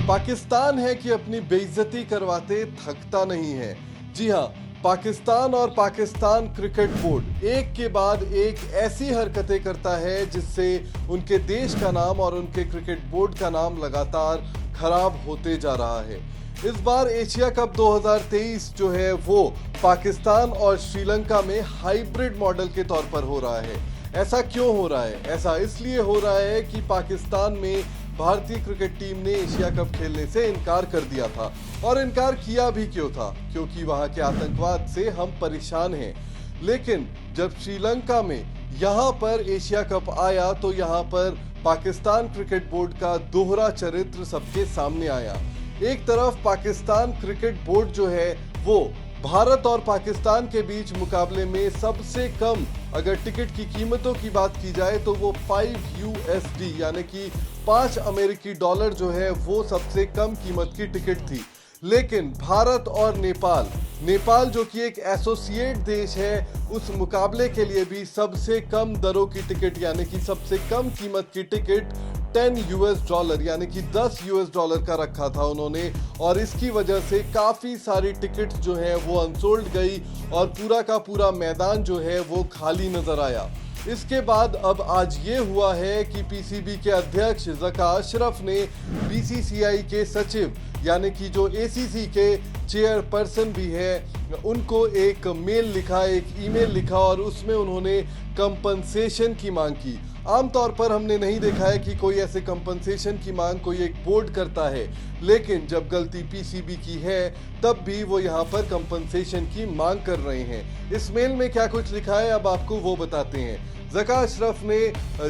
पाकिस्तान है कि अपनी बेइज्जती करवाते थकता नहीं है। जी हां, पाकिस्तान और पाकिस्तान क्रिकेट बोर्ड एक के बाद एक ऐसी हरकतें करता है जिससे उनके देश का नाम और उनके क्रिकेट बोर्ड का नाम लगातार खराब होते जा रहा है। इस बार एशिया कप 2023 जो है वो पाकिस्तान और श्रीलंका में हाइब्रिड मॉडल के तौर पर हो रहा है। ऐसा क्यों हो रहा है? ऐसा इसलिए हो रहा है कि पाकिस्तान में भारतीय क्रिकेट टीम ने एशिया कप खेलने से इनकार कर दिया था। और इनकार किया भी क्यों था? क्योंकि वहां के आतंकवाद से हम परेशान हैं। लेकिन जब श्रीलंका में यहां पर एशिया कप आया तो यहां पर पाकिस्तान क्रिकेट बोर्ड का दोहरा चरित्र सबके सामने आया। एक तरफ पाकिस्तान क्रिकेट बोर्ड जो है वो भारत और पाकिस्तान के बीच मुकाबले में सबसे कम अगर टिकट की कीमतों की बात की जाए तो वो 5 USD यानी कि 5 अमेरिकी डॉलर जो है वो सबसे कम कीमत की टिकट थी। लेकिन भारत और नेपाल जो कि एक एसोसिएट देश है, उस मुकाबले के लिए भी सबसे कम दरों की टिकट यानी कि सबसे कम कीमत की टिकट $10 यानी कि $10 का रखा था उन्होंने। और इसकी वजह से काफी सारी टिकट्स जो है वो अनसोल्ड गई और पूरा का पूरा मैदान जो है वो खाली नजर आया। इसके बाद अब आज ये हुआ है कि पीसीबी के अध्यक्ष ज़का अशरफ ने बीसीसीआई के सचिव यानी कि जो एसीसी के चेयरपर्सन भी है उनको एक मेल लिखा, एक ईमेल लिखा और उसमें उन्होंने कंपनसेशन की मांग की। आमतौर पर हमने नहीं देखा है कि कोई ऐसे कंपनसेशन की मांग कोई एक बोर्ड करता है, लेकिन जब गलती पीसीबी की है तब भी वो यहाँ पर कंपनसेशन की मांग कर रहे हैं। इस मेल में क्या कुछ लिखा है अब आपको वो बताते हैं। ज़का अशरफ ने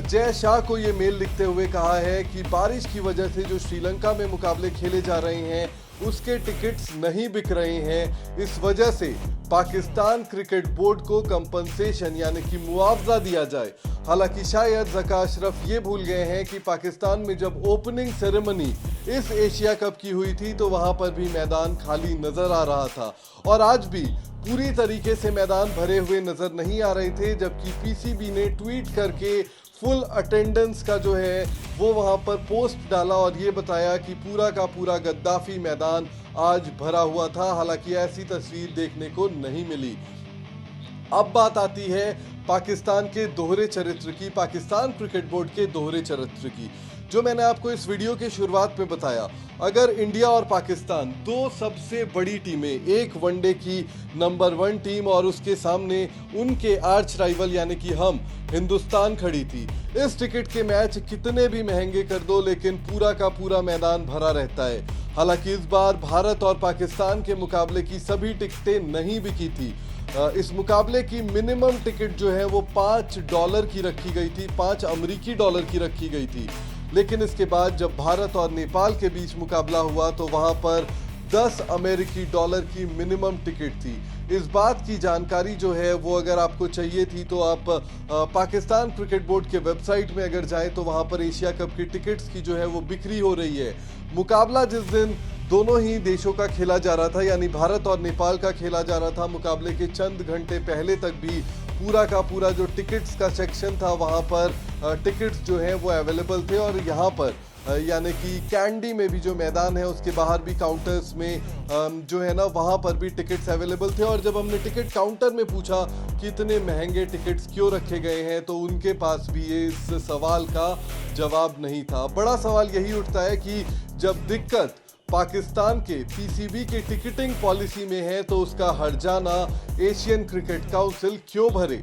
जय शाह को ये मेल लिखते हुए कहा है कि बारिश की वजह से जो श्रीलंका में मुकाबले खेले जा रहे हैं उसके टिकट्स नहीं बिक रहे हैं। इस वजह से पाकिस्तान क्रिकेट बोर्ड को कंपनसेशन यानी कि मुआवजा दिया जाए। हालांकि शायद ज़का अशरफ ये भूल गए हैं कि पाकिस्तान में जब ओपनिंग सेरेमनी इस एशिया कप की हुई थी तो वहां पर भी मैदान खाली नजर आ रहा था और आज भी पूरी तरीके से मैदान भरे हुए नजर नहीं आ रहे थे, जबकि पीसीबी ने ट्वीट करके फुल अटेंडेंस का जो है वो वहां पर पोस्ट डाला और ये बताया कि पूरा का पूरा गद्दाफी मैदान आज भरा हुआ था। हालांकि ऐसी तस्वीर देखने को नहीं मिली। अब बात आती है पाकिस्तान के दोहरे चरित्र की, पाकिस्तान क्रिकेट बोर्ड के दोहरे चरित्र की, जो मैंने आपको इस वीडियो के शुरुआत में बताया। अगर इंडिया और पाकिस्तान दो सबसे बड़ी टीमें, एक वनडे की नंबर 1 टीम और उसके सामने उनके आर्च राइवल यानी कि हम हिंदुस्तान खड़ी थी, इस टिकट के मैच कितने भी महंगे कर दो लेकिन पूरा का पूरा मैदान भरा रहता है। हालांकि इस बार भारत और पाकिस्तान के मुकाबले की सभी टिकटें नहीं बिकी थी। इस मुकाबले की मिनिमम टिकट जो है वो $5 की रखी गई थी, 5 अमेरिकी डॉलर की रखी गई थी। लेकिन इसके बाद जब भारत और नेपाल के बीच मुकाबला हुआ तो वहां पर $10 अमेरिकी की मिनिमम टिकट थी। इस बात की जानकारी जो है वो अगर आपको चाहिए थी तो आप पाकिस्तान क्रिकेट बोर्ड के वेबसाइट में अगर जाएं तो वहां पर एशिया कप की टिकट्स की जो है वो बिक्री हो रही है। मुकाबला जिस दिन दोनों ही देशों का खेला जा रहा था यानी भारत और नेपाल का खेला जा रहा था, मुकाबले के चंद घंटे पहले तक भी पूरा का पूरा जो टिकट्स का सेक्शन था वहां पर टिकट्स जो हैं वो अवेलेबल थे। और यहाँ पर यानी कि कैंडी में भी जो मैदान है उसके बाहर भी काउंटर्स में जो है ना वहां पर भी टिकट्स अवेलेबल थे। और जब हमने टिकट काउंटर में पूछा कि इतने महंगे टिकट्स क्यों रखे गए हैं तो उनके पास भी इस सवाल का जवाब नहीं था। बड़ा सवाल यही उठता है कि जब दिक्कत पाकिस्तान के पीसीबी के टिकटिंग पॉलिसी में है तो उसका हर्जाना एशियन क्रिकेट काउंसिल क्यों भरे?